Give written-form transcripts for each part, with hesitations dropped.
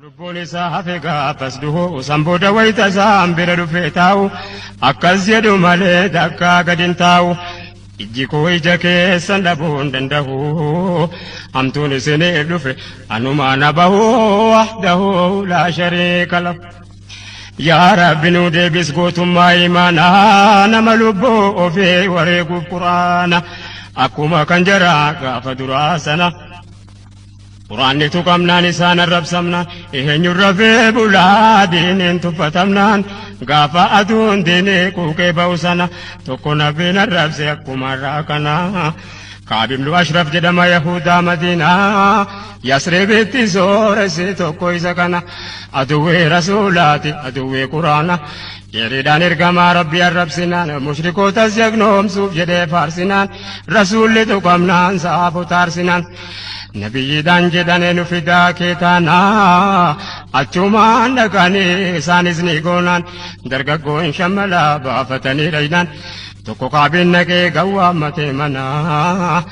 Lubbuun isaa hafe gaafas du'u sanbooda wayita isaan bira dhufee taa'u akkas jedhu malee takkaa gad hin taa'u. Ijji koo ija keessan dhabuu hin danda'u. Hamtuun isiniif dhufe anumaa na bahu wahdahu laa shariika lahu. Yaa Rabbi nu deebis gootummaa imaanaa nama lubbuu ofii wareeguuf quraana akkuma kan jaraa gaafa duraa sana. Quraanni tuqamnaan isaan arrabsamnaan eenyuun rafee bulaa diiniin tuffatamnaan gaafa aduun diinii quuqee ba'u sana tokko nabiin arrabse akkuma irraa kana. Kaab ibnu Ashraf jedhama Yahudaa Madiinaa Yasribitti sooresse tokko isa kana aduwwee rasuulaati aduwwee quraana. Yeriidhaan ergamaa Rabbii arrabsinaan mushrikootas jagnoomsuuf jedhee faarsinaan rasuulli tuqamnaan saafota aarsinaan. Nabiyyiidhaan jedhanii nu fidaa keetaanaa achumaan dhaqanii isaanis ni goonaan dargaggoon shammalaa baafatanii dhaynaan tokko Kaabiin naqee gawwaammatee manaa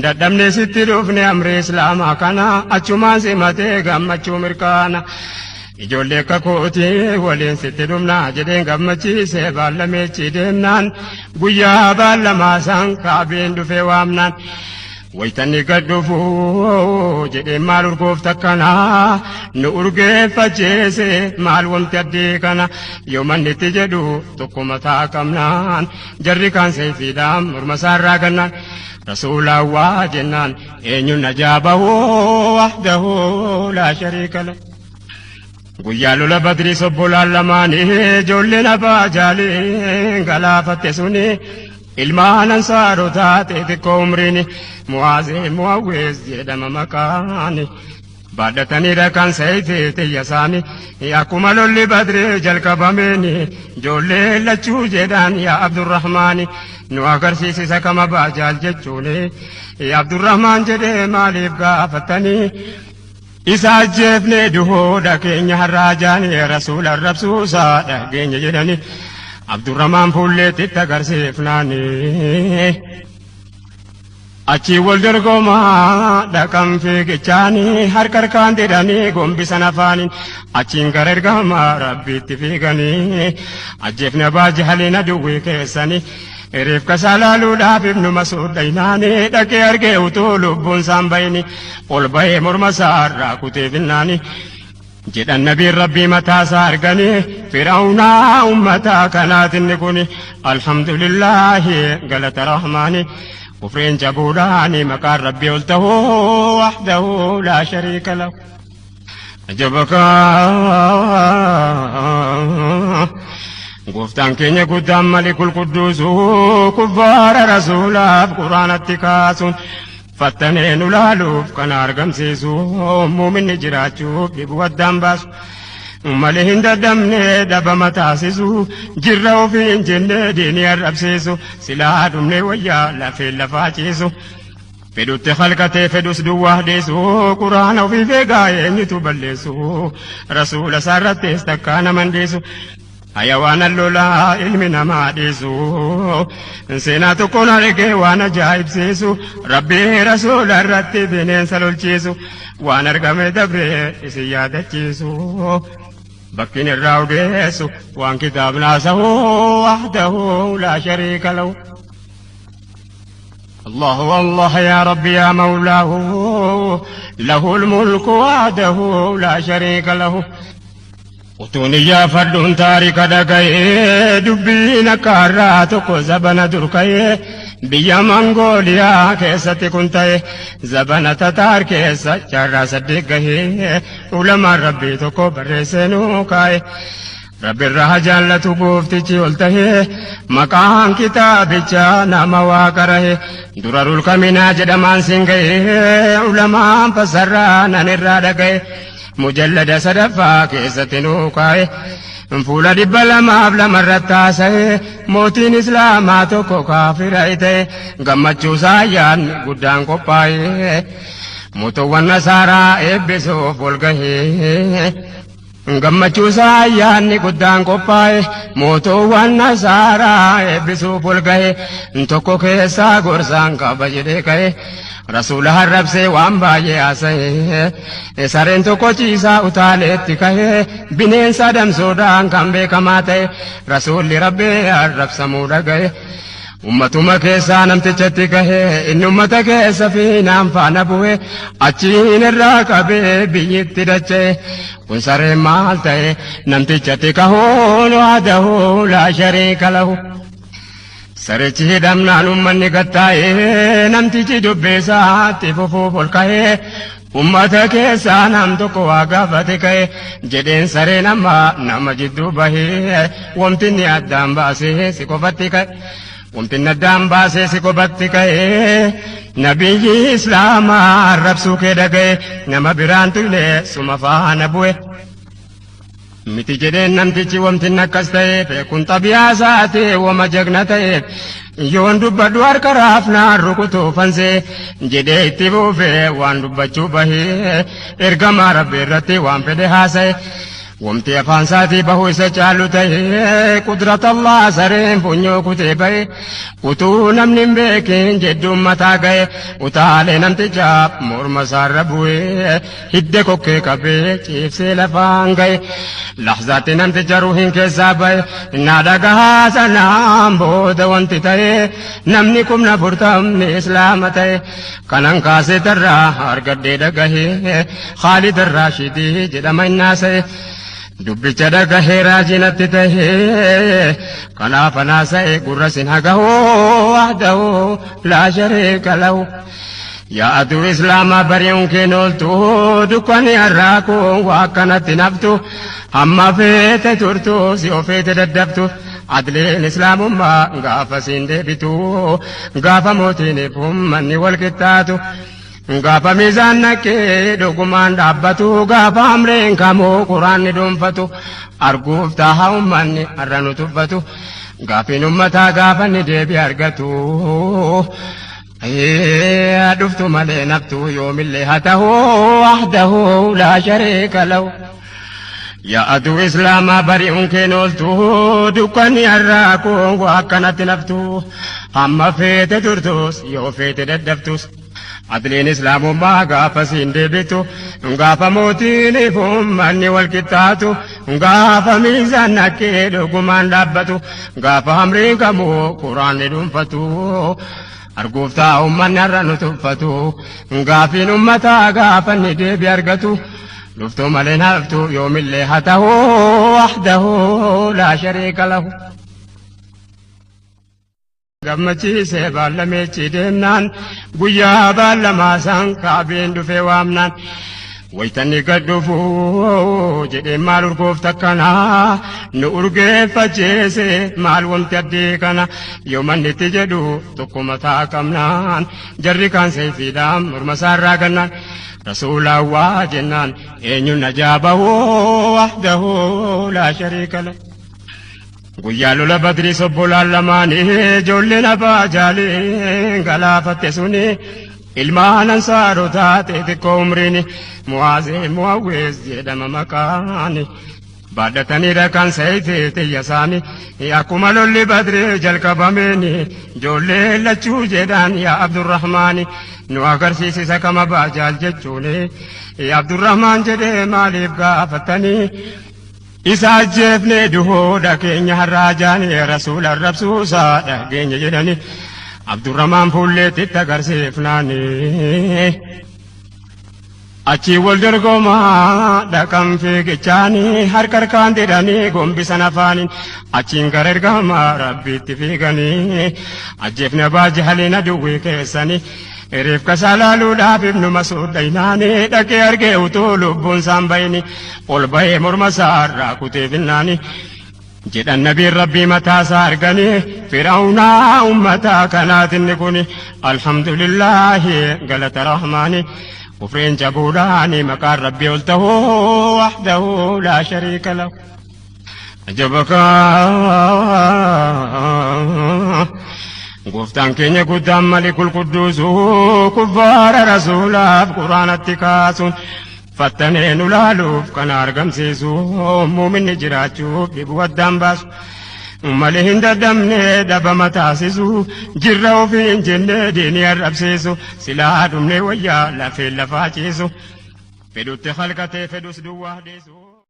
dadhabnee sitti dhufne amri islaamaa kana achumaan simatee gammachuu mirkaana. Ijoollee akka kootii waliin sitti dhumnaa jedheen gammachiisee baallameechi deemnaan guyyaa baallamaasan Kaabiin dhufee waamnaan. Wayitanii gad dhufuu jedhee maal urgoofta kana nu urgeeffacheese maal wanti addee kana yoo manni itti jedhu tokko mataa qabnaan jarri kaan seefiidhaan morma isaarraa gannaan rasuulaa waa jennaan eenyuun ajaabahu wahdahu laa shariika lahu. Guyyaa lola Badrii sobbolaan lamaanii ijoolleen abbaa jaalee galaafatte suni. Ilmaan ansaarotaa xixiqqoo umriin Mu'aazii Mu'awwees jedhama maqaani baadhatanii dhaqan sayfii xiyya isaanii akkuma lolli Badrii jalqabameen ijoollee lachuu jedhan yaa Abdurrahmaani nu agarsiisisa kama baajaal jechuun yaa Abdurrahmaan jedhee maaliif gaafatanii isa ajjeefnee duhoodha keenya har'aa jaanii rasuula arrabsuusaa dhageenya jedhanii. Abdurrahmaan fuulleetti agarsiifnaani achi wal dorgomaa dhaqan fiigichaani harkaan jedhanii gombisan afaaniin achiin gara ergamaa Rabbiitti fiiganii ajjeefne Abaa Jahaliin aduwwii keessanii reefka isaa laaluudhaaf Ibnu Mas'uud dhaynaani dhaqee argee utuu lubbuun isaan bayni ol bahee morma isaa irraa kutee finnaani. Jedhan nabiin Rabbii mataasaa arganii Firaa'unaa ummataa kanaatinni kuni alhamdulillahi galata rahmaani kufriin jabuudhaani maqaan Rabbii ol ta'uu wahdahu laa shariika lahu. Gooftaan keenya guddaan Malikul Qudduusuu kuffaara rasuulaaf quraanatti kaasuun fattanee nu laaluuf kana argamsiisu muuminni jiraachuuf dhibu addaan baasu malee hin dadhabne dhabama taasisu jirra ofiin jennee diinii arrabsiisu silaa dhumne wayyaa lafeen lafaa ciisu fedhutti halkatee fedhus duwwaa deessu quraana ofiif eegaa eenyutu balleessu rasuula isaarrattees takkaa naman deessu. Hayawaan lolaa ilmi namaa dhiisu seenaa tokkoon argee waan ajaa'ibsiisu Rabbii rasuula irratti bineensa lolchiisu waan argame dabree isin yaadachiisu bakkiin irraa odeessu waan kitaabni haasawu wahdahu laa shariika lahu. Allahu Allah yaa Rabbi yaa Mawlaahu lahul mulku wahdahu laa shariika lahu. Utuun iyyaafadhuun taarika dhaga'ee dubbiin akka har'aa tokko zabana dur ka'ee biyya Mongooliyaa keessatti kun ta'e zabana Tataar keessa jaarraa 8 gahee ulamaan Rabbii tokko barreessee nuu kaa'e. Rabbi irraa jaallatu gooftichi ol ta'ee maqaan kitaabichaa nama waaqa rahe Durarul Kaminaa jedhamaan siin ga'ee ulamaan fassarraa nan irraa dhaga'e. Mujallada sadaffaa keessatti nuu kaa'e fuula 202 irratti haasa'e mootiin islaamaa tokko kaafira ta'e gammachuusaa ayyaanni guddaan qophaa'e mootowwan nasaaraa eebbisuuf ol gahee gammachuusaa ayyaanni guddaan qophaa'e mootowwan nasaaraa eebbisuuf ol gahee tokko keessaa gorsaan qaba jedhee ka'e rasuula harrabsee waan baay'ee haasa'e sareen tokko ciisaa utaaleetti ka'e bineensa adamsuudhaan kan beekamaa ta'e rasuulli rabbii arrabsamuu dhaga'e ummatuma keessaa namtichatti ka'e inni ummata keessa fiinaan faana bu'e achiin irraa qabee biyyitti dacha'e kun sareen maal ta'e namtichatti kahuun waadahu laa shariika lahu Sarichi hidhamnaan ummanni gattaa'e namtichi dubbisaatti fufuuf ol ka'e ummata keessaa nam tokko waa gaafate ka'e jedheen sareen amma nama jidduu bahee wamtinni addaan baasee si qofatti ka'e wamtinni addaan baasee si qofatti ka'e nabiyyi islaamaa arrabsuu kee dhaga'e nama biraan tuyne suma faana bu'e. Miti jedheen namtichi wamtin akkas ta'eef kun xabiyaa isaati wama jagna ta'eef yoon dubbadhu harka raafnaan rukutuu fansee jedhee itti buufee waan dubbachuu bahee ergamaa rabbi irratti waan fedhe haasa'e wamti afaan isaatii bahuu isa caalu ta'e qudrat Allah sareen funyoo kutee ba'e utuu namni hin beekin jedhuun mataa ga'e utaalee namticha morma isaarra bu'ee hidde kokkee qabee ciibsee lafaan ga'e lahzaatti namticha ruuhiin keessaa ba'e naa dhagahaa sanaan booda wanti ta'e namni kumna furtamni islaama ta'e kanan kaasee tarraa argadhee dhagahee Khaalid Raashidii jedhama innaasa'e dubbicha dhagahee raajinatti ta'e kanaaf anaasa'e gurra sin hagahoo wahdahu laa shariika lahu yaa aduu islaamaa bari'uun keen ooltu dukkani har'aa kun waa akkanatti naftu hamma feete turtu si ofeete daddabtu adleen islaamummaa gaafa siin deebitu gaafa mootiin ummanni wal qixxaatu gaafa miizaan naqqee dhugumaan dhaabbatu gaafa amreen kamoo quraanni dhuunfatu arguuf taaha ummanni har'a nu tuffatu gaafiin ummataa gaafa ni deebi argatu dhuftu malee naftu yoomillee haa ta'u wahdahu laa shariika lahu yaa aduu islaamaa bari'uun keen ooltu dukkanni har'aa kun waa akkanatti naftu hamma feete turtus yoo feete daddabtus adleen islaamummaa gaafa siin deebitu gaafa mootiin ummanni wal qixxaatu gaafa miizaan naqqee dhugumaan dhaabbatu gaafa amriin kamuu quraanni dhuunfatu arguuf taa ummanni har'a nu tuffatu gaafiin ummataa gaafa ni deebi argatu dhuftu malee naftu yoomillee haa ta'u wahdahu laa shariika lahu gammachiisee baallameechi deemnaan guyyaa baallamaa san kaabeen dhufee waamnaan waytanni gad dhufu jedhee maal urgoofta akkanaa nu urgeeffacheese maal wanti addee kana yoo manni itti jedhu tokko mataa qabnaan jarri kaan seefiidhaan morma isaarraa gannaan rasuulaa waa jennaan eenyuun ajaabahu wahdahu laa shariika lahu guyyaa lola badrii sobbolaan lamaanii ijoolleen abbaa jaalee galaafatte suni ilmaan ansaarotaa xixiqqoo umriin mu'aazee mu'awwees jedhama maqaani baadhatanii dhaqan sayfii xiyya isaanii akkuma lolli badrii jalqabameen ijoollee lachuu jedhan yaa Abdurrahmaani nu agarsiisisa kama abbaa jaal jechuun yaa Abdurrahmaan jedhee maaliif gaafattanii isa ajjeefnee duhoodha keenya har'aa jaanii rasuula arrabsuusaa dhageenya jedhani Abdurrahmaan fuulleettitti agarsiifnaani achi wal dorgomaa dhaqan fiigichaanii harkaan jedhanii gombisan afaaniin achiin gara ergamaa rabbiitti fiiganii ajjeefne abbaa jaaliin aduwwii keessanii Reefka salaaluudhaaf ibnu Mas'uud dhaynaanii dhaqee argee utuu lubbuun isaan bayni ol bahee morma isaarraa kutee finnaani jedhan nabiin rabbii mataa isaa arganii Firaa'uunaa ummataa kanaatinni kuni alhamdulillaahi galata rahmaani kufreen jabuudhaani maqaan rabbii ol ta'uu wahdahu laa shariika lahu ajabakaa Goftaan keenya guddaan malikul qudduusu kuffaara rasuulaaf quraanatti kaasuun fattanee nu laaluuf kana argamsiisu muuminni jiraachuuf dhibu addaan baasu malee hin dadhabne dhabama taasisu jirra ofii hin jenne diinii arrabsiisu silaa dhumne wayyaa lafee lafaa ciisu fedhutti halkatee fedhus duwwaa deesu.